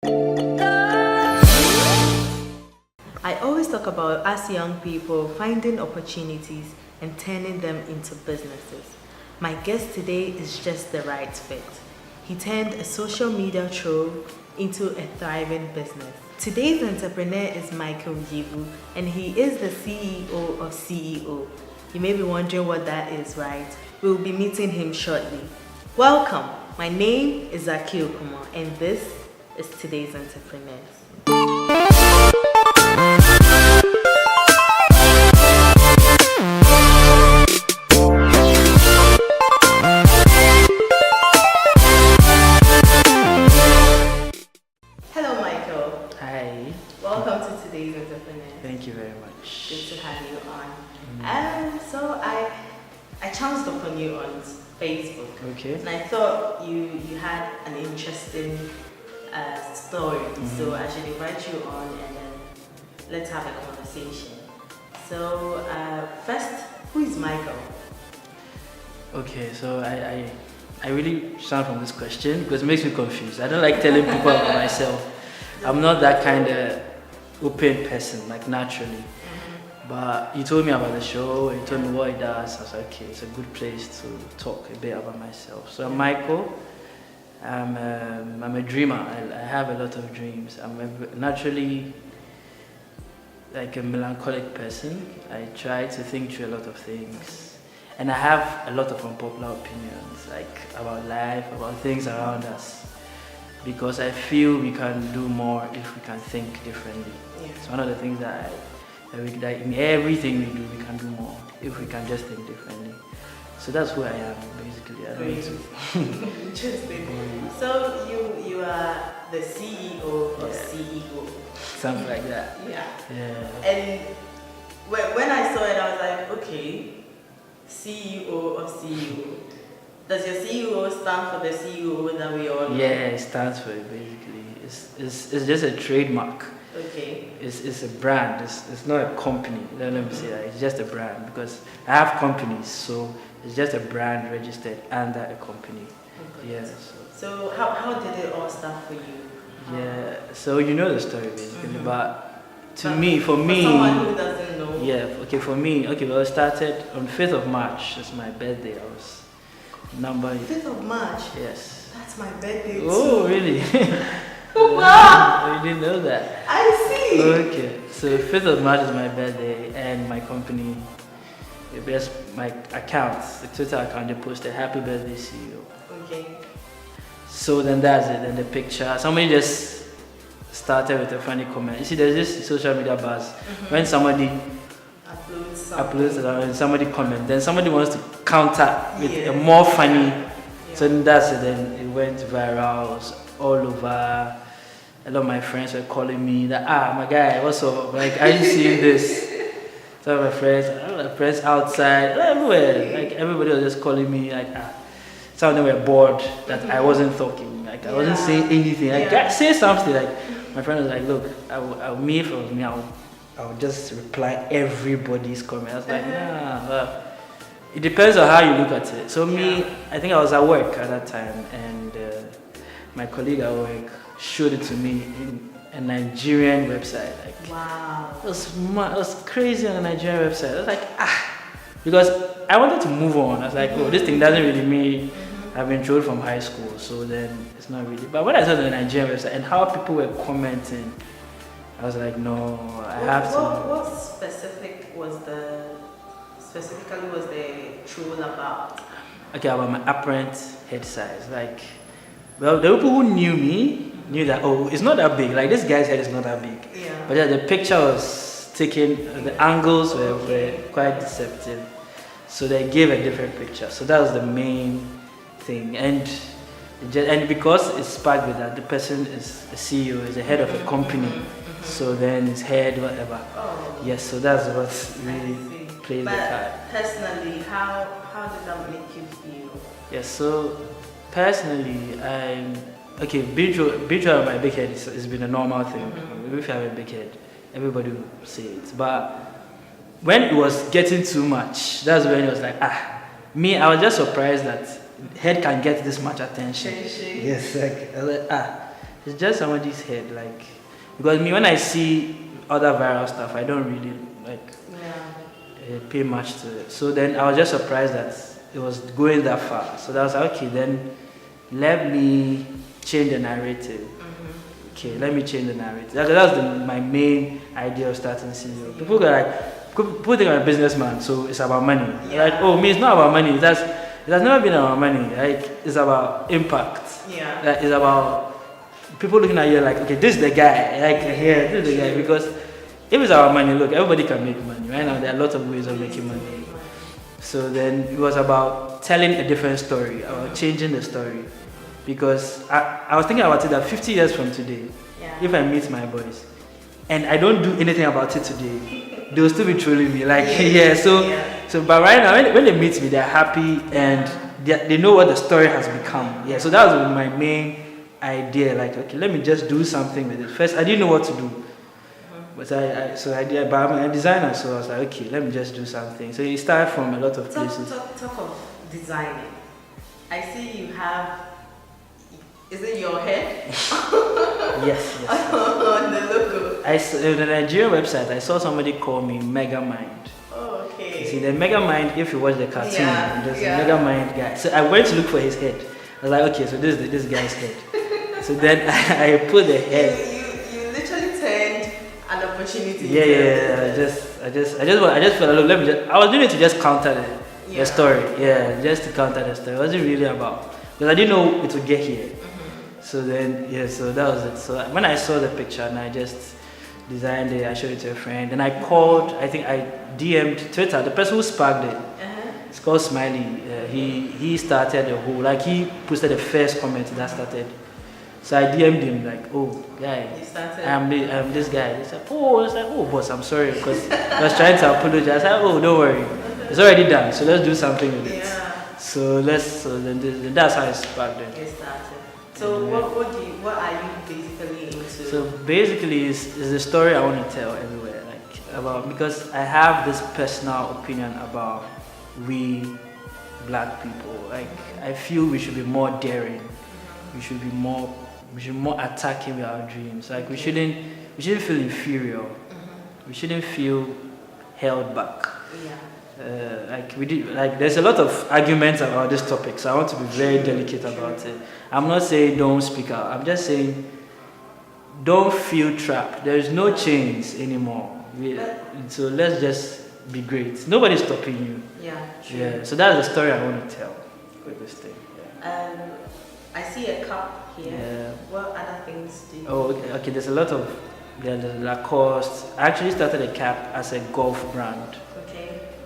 I always talk about us young people finding opportunities and turning them into businesses. My guest today is just the right fit. He turned a social media troll into a thriving business. Today's entrepreneur is Michael Yevu, and he is the CEO of C.E.O. You may be wondering what that is, right? We'll be meeting him shortly. Welcome. My name is AKI OKUMO, and this is today's entrepreneurs. Hello, Michael. Hi. Welcome to today's entrepreneurs. Thank you very much. Good to have you on. So I chanced upon you on Facebook. Okay. And I thought you had an interesting story, so I should invite you on and then let's have a conversation. So first, who is Michael? Okay, so I really stand from this question because it makes me confused. I don't like telling people about myself. I'm not that kind of open person, like naturally. But you told me about the show, you told me what it does. I was like, okay, it's a good place to talk a bit about myself. So I'm Michael. I'm a dreamer. I have a lot of dreams. I'm naturally like a melancholic person. I try to think through a lot of things. And I have a lot of unpopular opinions, like about life, about things around us. Because I feel we can do more if we can think differently. Yeah. It's one of the things that in everything we do, we can do more if we can just think differently. So that's who I am, basically. I don't need to. Interesting. So you are the CEO of C.E.O. Something like that. Yeah. And when I saw it, I was like, okay, CEO of C.E.O. Does your CEO stand for the CEO that we all know? Yeah, it stands for it, basically. It's just a trademark. Okay. It's a brand. It's not a company. Let me say that. It's just a brand because I have companies, so it's just a brand registered under a company. Okay. Yeah. So how did it all start for you? Yeah. So you know the story basically, but for me, for someone who doesn't know. Yeah. Okay. For me, okay. Well, it started on 5th of March. It's my birthday. I was number 5th of March. Yes. That's my birthday too. Oh, really? Wow! You didn't know that? I see! Okay, so 5th of March is my birthday and my company, my account, the Twitter account, they posted happy birthday CEO. Okay. So then that's it, then the picture, somebody just started with a funny comment. You see there's this social media buzz, when somebody uploads it and somebody comments, then somebody wants to counter with a more funny, so then that's it, then it went viral, it was all over. A lot of my friends were calling me that, my guy, what's up? Like, are you seeing this? Some of my friends outside, everywhere. Like, everybody was just calling me, like, some of them were bored that I wasn't talking. Like, I wasn't saying anything. Like, say something. Like, my friend was like, look, me, if it was me, I would just reply everybody's comment. I was like, nah. It depends on how you look at it. So me, I think I was at work at that time, and my colleague at work showed it to me in a Nigerian website. Like, wow. It was crazy on a Nigerian website. I was like, because I wanted to move on. I was like, oh, this thing doesn't really mean I've been trolled from high school, so then it's not really. But when I saw the Nigerian website and how people were commenting, I was like, no, I have to. What specifically was the troll about? Okay, about my apparent head size. Like, well, the people who knew me knew that, oh, it's not that big. Like, this guy's head is not that big. Yeah. But yeah, the picture was taken, the angles were quite deceptive. So they gave a different picture. So that was the main thing. And because it's sparked with that, the person is a CEO, is the head of a company. So then his head, whatever. Oh. Yes, so that's what really plays the card. Personally, how did that make you feel? Yes, so personally, being through my big head has been a normal thing. If you have a big head, everybody will say it. But when it was getting too much, that's when it was like, me, I was just surprised that head can get this much attention. Yes, like, I was like, it's just somebody's head. Like, because me, when I see other viral stuff, I don't really like pay much to it. So then I was just surprised that it was going that far. So that was like, okay, then let me change the narrative. Okay, let me change the narrative. That's my main idea of starting C.E.O. People think I'm a businessman, so it's about money. Like, oh, me, it's not about money. It has never been about money. Like, it's about impact. Yeah. Like, it's about people looking at you like, okay, this is the guy. Like, here, this is the guy. Because if it's about money, look, everybody can make money. Right now, there are a lot of ways of making money. So then it was about telling a different story, about changing the story. Because I was thinking about it that 50 years from today, if I meet my boys and I don't do anything about it today, they'll still be trolling me. Like, So but right now, when they meet me, they're happy and they know what the story has become. Yeah, so that was my main idea. Like, okay, let me just do something with it. First, I didn't know what to do. But but I'm a designer, so I was like, okay, let me just do something. So it started from a lot of places. Talk of designing. I see you have. Is it your head? Yes. On the logo. On the Nigerian website, I saw somebody call me Mega Mind. Oh, okay. You see, the Mega Mind, if you watch the cartoon, there's a Mega Mind guy. So I went to look for his head. I was like, okay, so this is this guy's head. So then I put the head. You literally turned an opportunity. Yeah. I just felt like, look, I was doing it to just counter the story. Yeah, just to counter the story. It wasn't really about, because I didn't know it would get here. So then, so that was it. So when I saw the picture and I just designed it, I showed it to a friend. Then I called, I think I DM'd Twitter, the person who sparked it. It's called Smiley. He started the whole, like he posted the first comment that started. So I DM'd him like, oh, guy, I'm this guy. He said, oh, boss, I'm sorry, because I was trying to apologize. I said, oh, don't worry, it's already done. So let's do something with it. So then that's how it sparked it. It started. So what are you basically into? So basically, it's the story I want to tell everywhere, because I have this personal opinion about we black people. Like, I feel we should be more daring. We should be more attacking with our dreams. Like, we shouldn't feel inferior. We shouldn't feel held back. There's a lot of arguments about this topic, so I want to be very delicate about it. I'm not saying don't speak out. I'm just saying don't feel trapped. There is no chains anymore. So let's just be great. Nobody's stopping you. Yeah. So that's the story I want to tell with this thing. I see a cup here. Yeah. What other things do you? Oh, okay. There's Lacoste. I actually started a cap as a golf brand.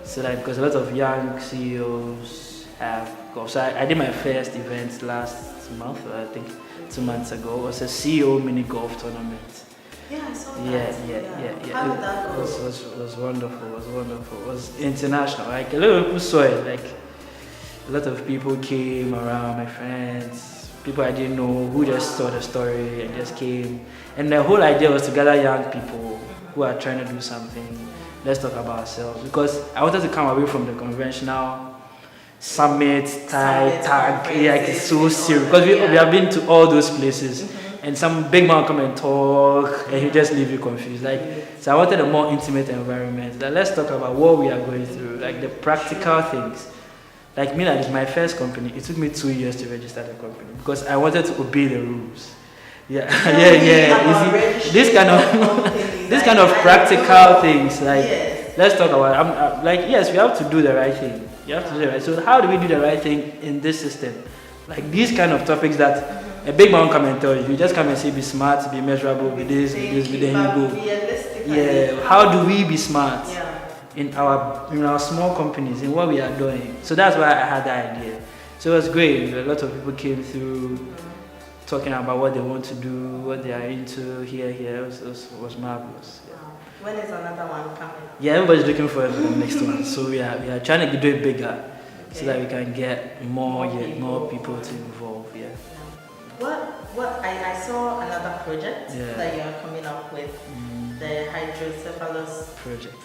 So because a lot of young CEOs have golf. So I did my first event last month, I think 2 months ago. It was a CEO mini golf tournament. Yeah, I saw that. Yeah. How did that go? It was wonderful. It was international. Like, a lot of people saw it. Like, a lot of people came around, my friends, people I didn't know who just saw the story and just came. And the whole idea was to gather young people who are trying to do something. Let's talk about ourselves, because I wanted to come away from the conventional summit, tag. It's so serious, because we have been to all those places, and some big man come and talk, and he just leave you confused. So I wanted a more intimate environment. Let's talk about what we are going through, like the practical things. Like me, it's my first company. It took me 2 years to register the company because I wanted to obey the rules. Yeah. You see, this kind of practical things. Let's talk about. Yes, we have to do the right thing. You have to do the right. So how do we do the right thing in this system? Like these kind of topics that a big man come and tell you. You just come and say, be smart, be measurable, be this, then you go. Yeah. How do we be smart in our small companies, in what we are doing? So that's why I had the idea. So it was great. A lot of people came through, talking about what they want to do, what they are into here. It was marvelous. Yeah. When is another one coming? Yeah, everybody's looking for the next one. So we are trying to do it bigger, so that we can get more people to involve. Yeah. What I saw another project that you are coming up with, the hydrocephalus project.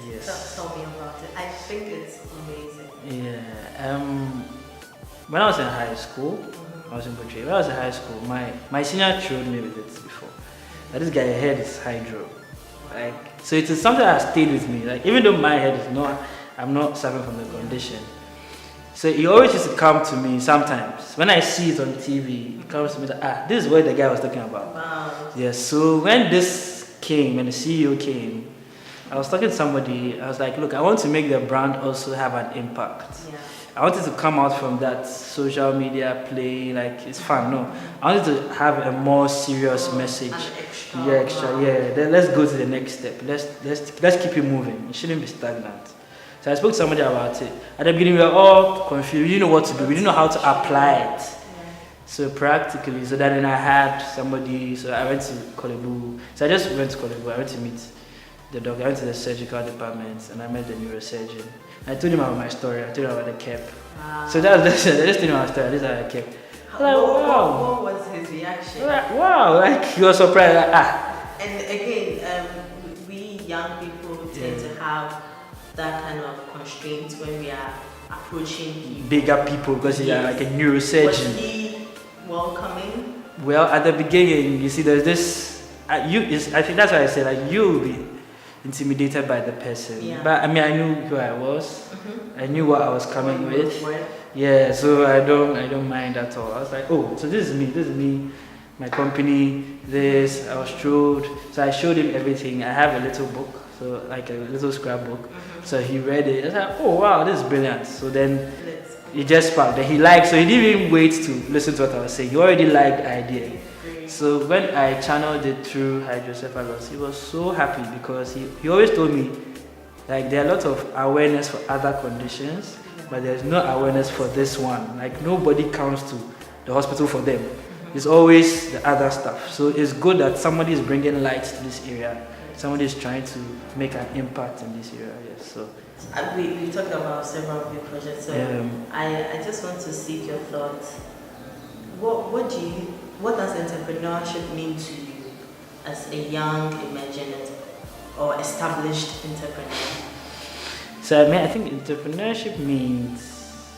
Yes. Tell me about it. I think it's amazing. Yeah. When I was in high school, I was in portrait. When I was in high school, my senior showed me with it before. Like, this guy's head is hydro. Like, so it is something that stayed with me. Like, even though my head is not, I'm not suffering from the condition. So he always used to come to me sometimes. When I see it on TV, he comes to me like, this is what the guy was talking about. Wow. Yeah, so when this came, when the CEO came, I was talking to somebody, I was like, look, I want to make the brand also have an impact. Yeah. I wanted to come out from that social media play, like it's fun. No, I wanted to have a more serious message. Extra. Yeah. Then let's go to the next step. Let's keep it moving. It shouldn't be stagnant. So I spoke to somebody about it. At the beginning, we were all confused. We didn't know what to do. We didn't know how to apply it. Yeah. So practically, so then I had somebody. So I went to Kolebu. So I just went to Kolebu. I went to meet the doctor. I went to the surgical department and I met the neurosurgeon. I told him about my story. I told him about the cap. Wow. So I just told him about my story. This is how I kept. Like, wow. What was his reaction? Like, wow, like he was surprised. Like, And again, we young people tend to have that kind of constraints when we are approaching people. Bigger people, because he's like a neurosurgeon. Was he welcoming? Well, at the beginning, you see, there's this. I think that's why I say like you will be intimidated by the person. Yeah. But I mean, I knew who I was. Mm-hmm. I knew what I was coming with. Yeah, so I don't mind at all. I was like, oh, so this is me, my company, this, I was showed. So I showed him everything. I have a little book, so like a little scrapbook. Mm-hmm. So he read it. I was like, oh wow, this is brilliant. So then he just sparked that he liked, so he didn't even wait to listen to what I was saying. He already liked the idea. So when I channeled it through hydrocephalus, he was so happy because he always told me, like, there are a lot of awareness for other conditions, but there's no awareness for this one. Like, nobody comes to the hospital for them. Mm-hmm. It's always the other stuff. So it's good that somebody is bringing light to this area. Somebody is trying to make an impact in this area. Yes. So we talked about several big projects. So I just want to seek your thoughts. What does entrepreneurship mean to you as a young, emerging, or established entrepreneur? So I think entrepreneurship means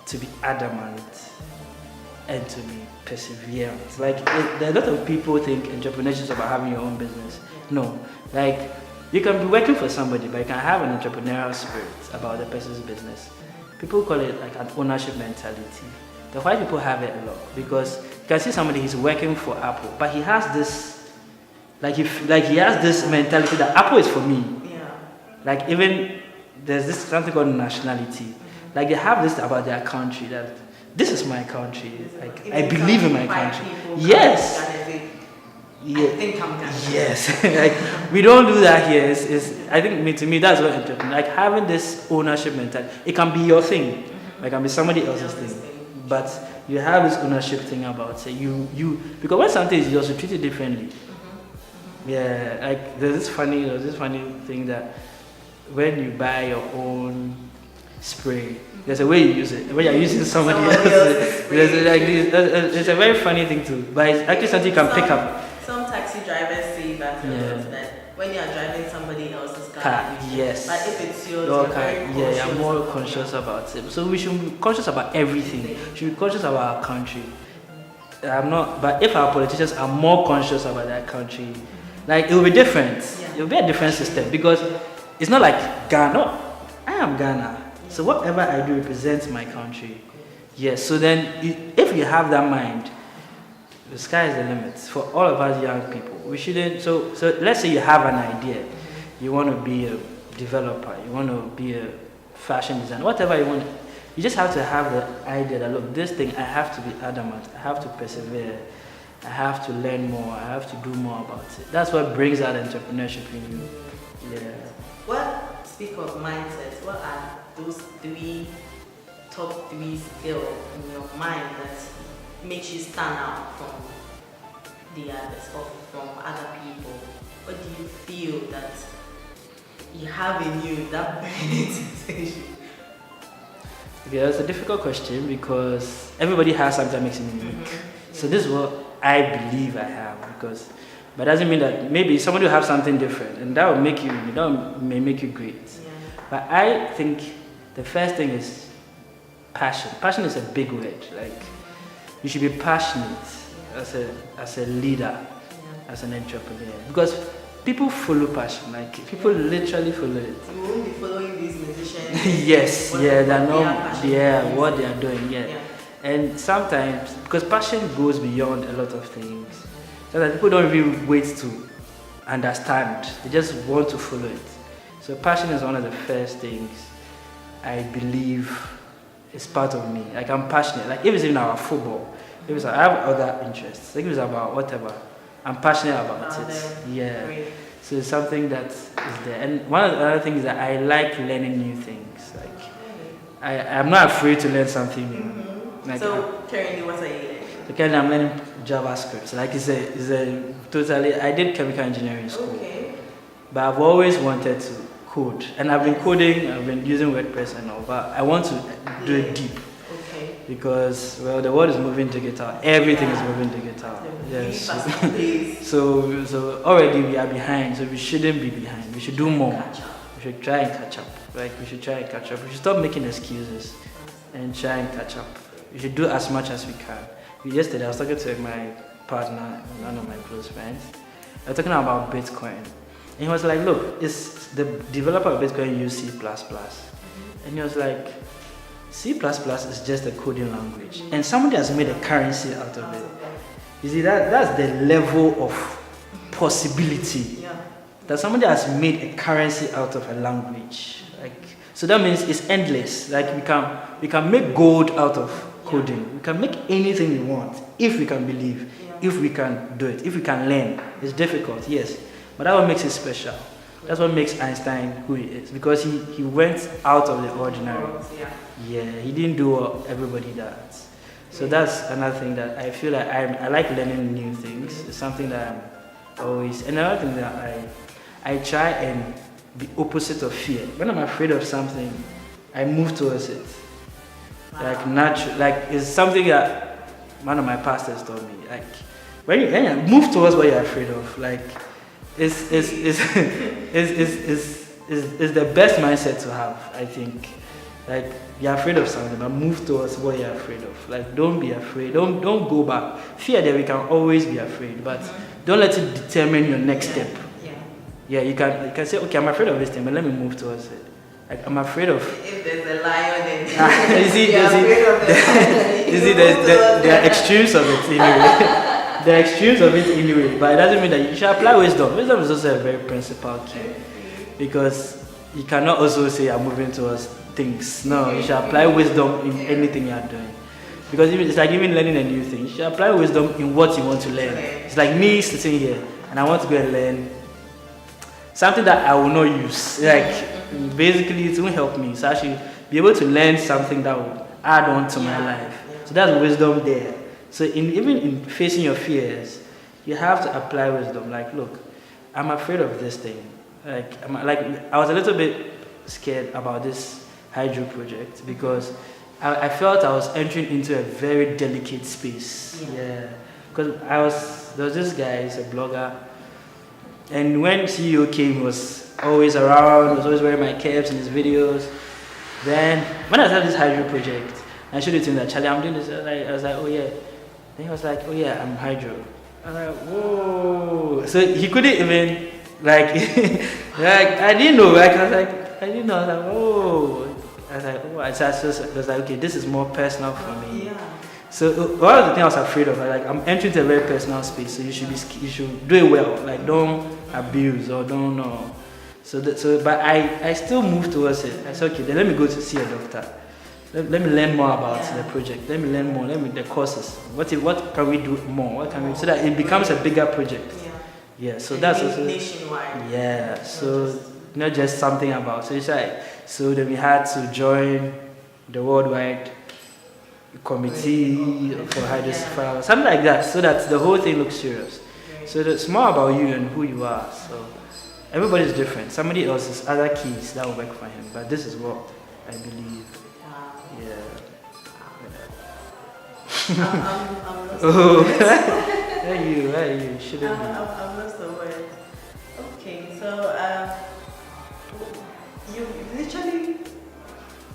to be adamant and to be perseverant. Like, there are a lot of people think entrepreneurship is about having your own business. No, like, you can be working for somebody, but you can have an entrepreneurial spirit about the person's business. People call it like an ownership mentality. The white people have it a lot because you can see somebody who's working for Apple, but he has this, he has this mentality that Apple is for me. Yeah. Like, even there's this something called nationality. Mm-hmm. Like, they have this about their country, that this is my country. Like, I believe in my country. Yes. I think I'm gonna. Yes. Like, we don't do that here. I think to me that's what entrepreneur. Like, having this ownership mentality. It can be your thing. Mm-hmm. It can be somebody else's thing. But you have this ownership thing about say you because when something is yours, you treat it differently. Mm-hmm. Yeah, like there's this funny thing that when you buy your own spray, there's a way you use it. When you're using somebody else's, it's a very funny thing too. But it's actually something you can pick up. Some taxi drivers say that when you are driving somebody else's car, yes. But if it's yours, you're more conscious about it. So we should be conscious about everything. We should be conscious about our country. But if our politicians are more conscious about their country, like, it will be different. Yeah. It will be a different system because it's not like Ghana. I am Ghana. So whatever I do represents my country. Yes. So then, if you have that mind, the sky is the limit for all of us young people. We shouldn't. So let's say you have an idea. You want to be a developer. You want to be a fashion designer. Whatever you want. You just have to have the idea that, look, this thing, I have to be adamant. I have to persevere. I have to learn more. I have to do more about it. That's what brings out entrepreneurship in you. Yeah. Speak of mindsets, what are those top three skills in your mind that makes you stand out from the others or from other people? What do you feel that you have in you that benefits you? Yeah, it's a difficult question because everybody has something that makes them unique. Mm-hmm. So this is what I believe I have, but doesn't mean that maybe somebody will have something different and that may make you great. Yeah. But I think the first thing is passion. Passion is a big word. Like, you should be passionate as a leader, as an entrepreneur, because people follow passion. Like people literally follow it. You won't be following these musicians. Yes, they're not. What they are doing. Yeah. And sometimes because passion goes beyond a lot of things, so that people don't really wait to understand. They just want to follow it. So passion is one of the first things I believe is part of me. Like I'm passionate. Like if it's in our football, if it's I have other interests. Like if it's about whatever, I'm passionate about it. Yeah. Great. So it's something that is there. And one of the other things is that I like learning new things. Like I'm not afraid to learn something new. Like, so currently, what are you learning? So currently I'm learning JavaScript. So like it's a totally. I did chemical engineering in school. Okay. But I've always wanted to code, and I've been coding. I've been using WordPress and all, but I want to do it deep. Okay. Because the world is moving digital. Everything is moving digital. Yes. So already we are behind. So we shouldn't be behind. We should do more. We should try and catch up. We should stop making excuses and try and catch up. We should do as much as we can. Yesterday I was talking to my partner, one of my close friends. I was talking about Bitcoin. And he was like, look, it's the developer of Bitcoin use C++. And he was like, C++ is just a coding language. And somebody has made a currency out of it. You see, that's the level of possibility. That somebody has made a currency out of a language. So that means it's endless. Like we can make gold out of coding. We can make anything we want if we can believe, if we can do it, if we can learn. It's difficult, yes. But that's what makes it special. That's what makes Einstein who he is, because he went out of the ordinary. Yeah, he didn't do what everybody does. So that's another thing that I feel like I like learning new things. It's something that I'm always. Another thing that I try and be opposite of fear. When I'm afraid of something, I move towards it. Like natural, like it's something that one of my pastors told me. Like when you move towards what you're afraid of, like it's the best mindset to have, I think. Like you're afraid of something, but move towards what you're afraid of. Like don't be afraid. Don't go back. Fear that we can always be afraid, but don't let it determine your next step. Yeah, you can say, okay, I'm afraid of this thing, but let me move towards it. Like I'm afraid of. If there's a lion, then you see, there are extremes of it anyway. There are extremes of it anyway, but it doesn't mean that you should apply wisdom. Wisdom is also a very principal key, because you cannot also say I'm moving towards things. No, you should apply wisdom in anything you are doing, because it's like even learning a new thing. You should apply wisdom in what you want to learn. It's like me sitting here and I want to go and learn something that I will not use. Like basically it won't help me. So I should be able to learn something that will add on to my life. So that's wisdom there. So even in facing your fears, you have to apply wisdom. Like, look, I'm afraid of this thing. I was a little bit scared about this hydro project because I felt I was entering into a very delicate space. Yeah. Because there was this guy, he's a blogger, and when C.E.O. came, he was always around, was always wearing my caps in his videos. Then when I started this hydro project, I showed it to him that, Charlie, I'm doing this. I was like, oh yeah. Then he was like, oh yeah, I'm hydro. I was like, whoa. So he couldn't even, like I didn't know. I was like, whoa. I was like, oh. I was like, okay, this is more personal for me. Yeah. So one of the things I was afraid of, like I'm entering into a very personal space, so you should do it well. Like don't abuse or don't know. But I still moved towards it. I said, okay, then let me go to see a doctor. Let me learn more about the project. Let me learn more. The courses. What can we do more? What can we so that it becomes a bigger project? Yeah. So that's also nationwide. Yeah. So not just something about. So it's like then we had to join the worldwide committee for hydrocephalus, something like that, so that the whole thing looks serious. So it's more about you and who you are. So everybody's different. Somebody else's other keys that will work for him, but this is what I believe. I'm where are you? Shouldn't be. I'm lost the word. Okay, so you literally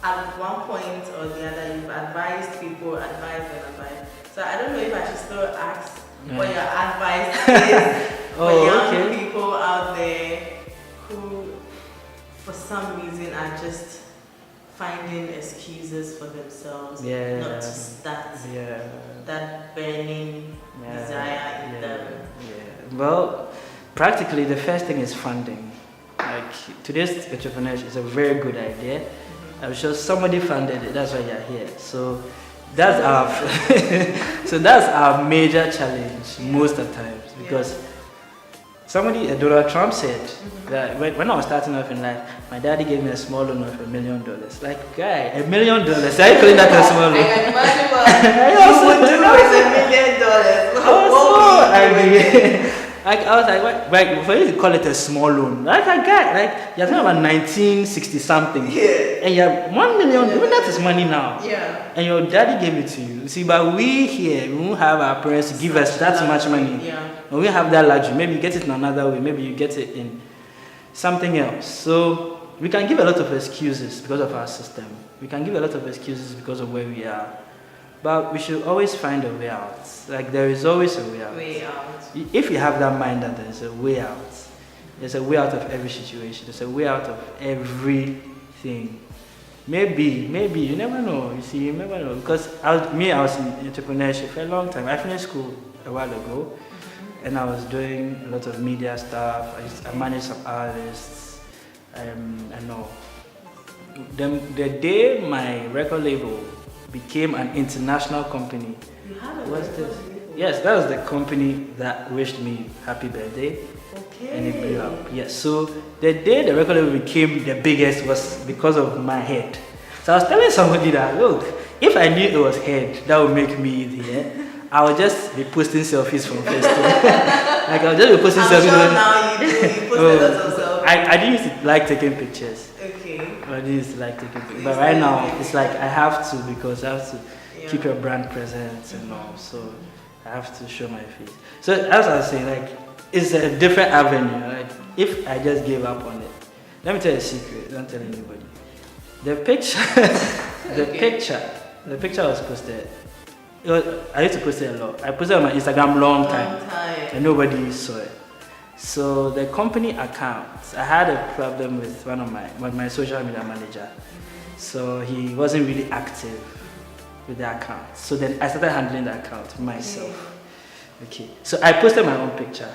at one point or the other you've advised people, advised. So So I don't know if I should still ask what your advice is for young people out there who, for some reason, are just finding excuses for themselves not to start that burning desire in them. Well, practically the first thing is funding. Like today's entrepreneurship is a very good idea. I'm sure somebody funded it. That's why you're here. So that's our major challenge most of the times, because Donald Trump said that when I was starting off in life, my daddy gave me a small loan of $1 million. Like, guy, $1 million? Are you calling that a small loan? I can imagine what you would do with $1 million. Like, I was like, for you to call it a small loan, like a guy, like you're talking about 1960 something, and you have $1 million, even that is money now. Yeah. And your daddy gave it to you. See, but we here, we won't have our parents to give us that much money. Yeah. And we have that luxury. Maybe you get it in another way. Maybe you get it in something else. So we can give a lot of excuses because of our system. We can give a lot of excuses because of where we are. But we should always find a way out. Like there is always a way out. If you have that mind that there's a way out, there's a way out of every situation. There's a way out of everything. Maybe, you never know. You see, you never know. Because I was in entrepreneurship for a long time. I finished school a while ago, and I was doing a lot of media stuff. I managed some artists, and all. The day my record label became an international company. What's this? Yes, that was the company that wished me happy birthday. Okay. And it blew up. Yes. So the day the record label became the biggest was because of my head. So I was telling somebody that, look, if I knew it was head that would make me here, I would just be posting selfies from Facebook. Like I would just be posting selfies. Sure now you post a lot of selfies. I didn't used to like taking pictures. Okay. I didn't used to like taking pictures. But right now it's like I have to, because I have to keep your brand presence and all. So I have to show my face. So as I was saying, like it's a different avenue. Like if I just gave up on it, let me tell you a secret. Don't tell anybody. The picture, the picture was posted. I used to post it a lot. I posted it on my Instagram long time, and nobody saw it. So the company account, I had a problem with my social media manager. So he wasn't really active with the account. So then I started handling the account myself. Okay. So I posted my own picture.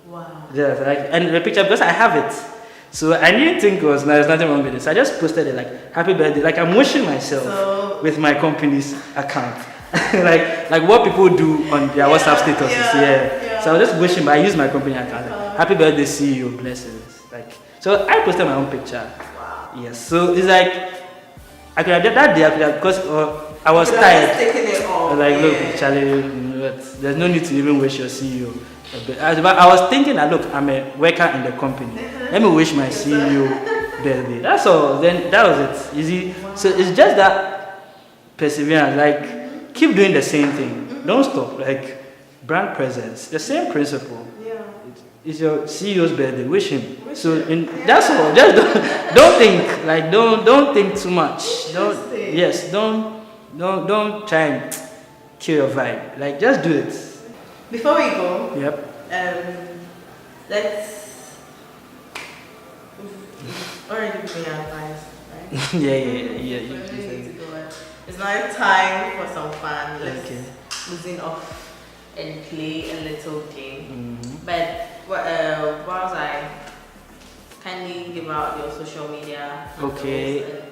Wow. Yeah, and the picture, because I have it. So I didn't think there's nothing wrong with it. So I just posted it like happy birthday. Like I'm wishing myself with my company's account. like what people do on their WhatsApp statuses. So I was just wishing, but I used my company account. Happy birthday, CEO, blessings. Like so I posted my own picture. Wow. Yes. So it's like I could have done that day because I was tired. Like look, Charlie, there's no need to even wish your CEO. But I was thinking that look, I'm a worker in the company. Let me wish my CEO birthday. That's all. Then that was it. Easy. So it's just that perseverance. Like keep doing the same thing. Don't stop. Like brand presence. The same principle. Yeah. It's your CEO's birthday. Wish him. That's all. Just don't think. Like don't think too much. Don't try and kill your vibe. Like just do it. Before we go, let's already give me advice, right? Yeah. It's now time for some fun. Let's losing off and play a little game. But whilst I kindly give out your social media handles and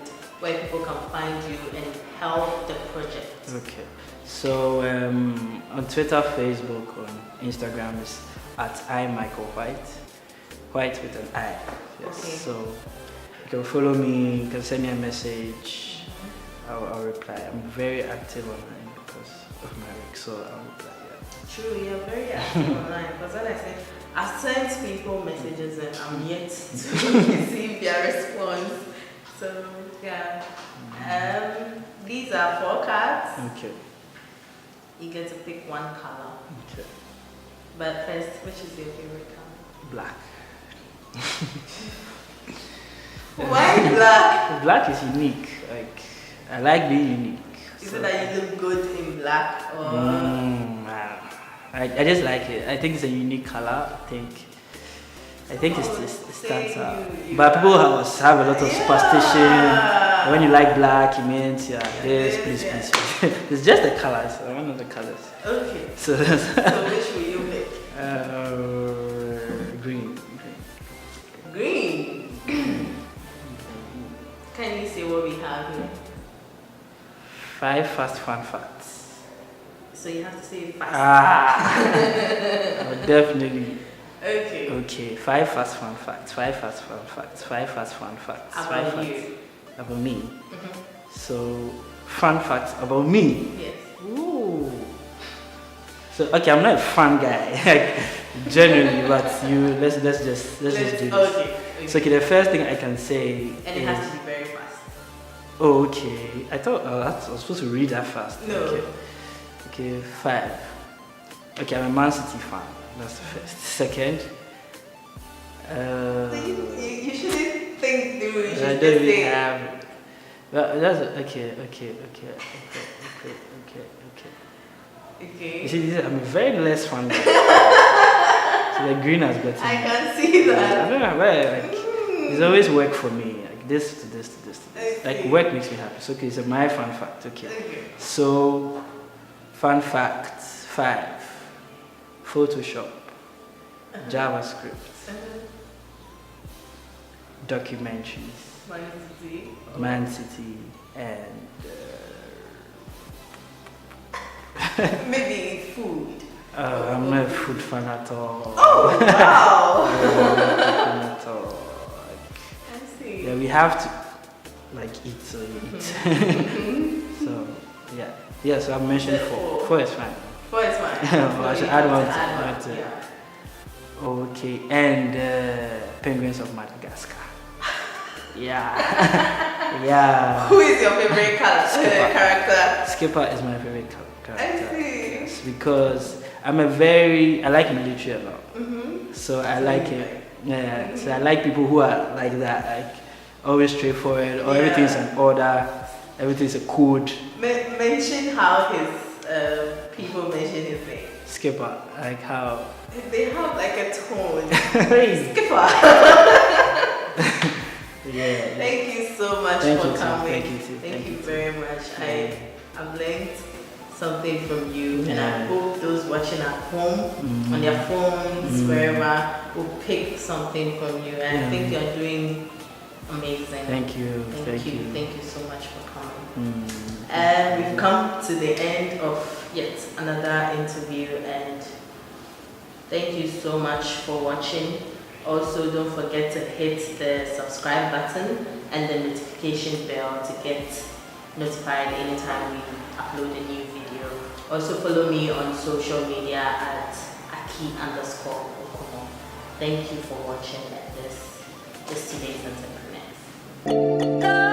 where people can find you and help the project. Okay. So on Twitter, Facebook, on Instagram is at @iMichaelWhite, White with an I. Yes. Okay. So you can follow me. You can send me a message. I'll reply. I'm very active online because of my work, so I'll reply. Yeah. True, you're very active online because when I said I sent people messages and I'm yet to receive their response. So yeah. These are 4 cards. Okay. You get to pick one color. Okay. But first, which is your favorite color? Black. Why black? Black is unique. Like I like being unique. Is it that you look good in black or? I just like it. I think it's a unique color. I think it stands out. But people have a lot of superstition. When you like black, it means this, please. It's just the colors. One of the colors. Okay. So which will you pick? Green. Green. Can you see what we have here? 5 fast fun facts. So you have to say it fast. Definitely. Okay. 5 fast fun facts. 5 fast fun facts. 5 fast fun facts. About you. About me. So, fun facts about me. Yes. Ooh. So, okay, I'm not a fun guy, generally, but let's just do this. Okay. So, the first thing I can say. And it has to be very fast. Oh, okay. I thought I was supposed to read that fast. No. Okay, 5. Okay, I'm a Man City fan. That's the first. Second. You shouldn't think through. You I should don't just really say. have. Well, that's okay. Okay. You see, I'm a very less fan guy. So the green has got. I can see that. I don't know why. It's always work for me. Like this to this to this to this. Okay. Like work makes me happy. So okay, so my fun fact. Okay. So, fun fact 5. Photoshop, JavaScript, documentaries, Man City, and maybe food. I'm not a food fan at all. Oh wow! Fan at all. I see. Yeah, we have to eat, so we eat. So so I mentioned 4. 4 is fine. 4 is fine. I should add one to Yeah. Okay, and penguins of Madagascar. Yeah. Who is your favorite character? Skipper is my favorite character. I see. Yes, because I like military a lot. So I like it. Yeah. So I like people who are like that, like always straightforward, or everything's in order, everything's a code. Mention how his people mention his name. Skipper, like how they have like a tone. Skipper. Yeah. Thank you so much for coming. Thank you very much. I've learned something from you, and I hope those watching at home on their phones, wherever, will pick something from you. And I think you're doing amazing. Thank you. Thank you so much for coming. And we've come to the end of yet another interview, and thank you so much for watching. Also, don't forget to hit the subscribe button and the notification bell to get notified anytime we upload a new video. Also, follow me on social media at AKI _OKUMO. Thank you for watching this today's entrepreneurs.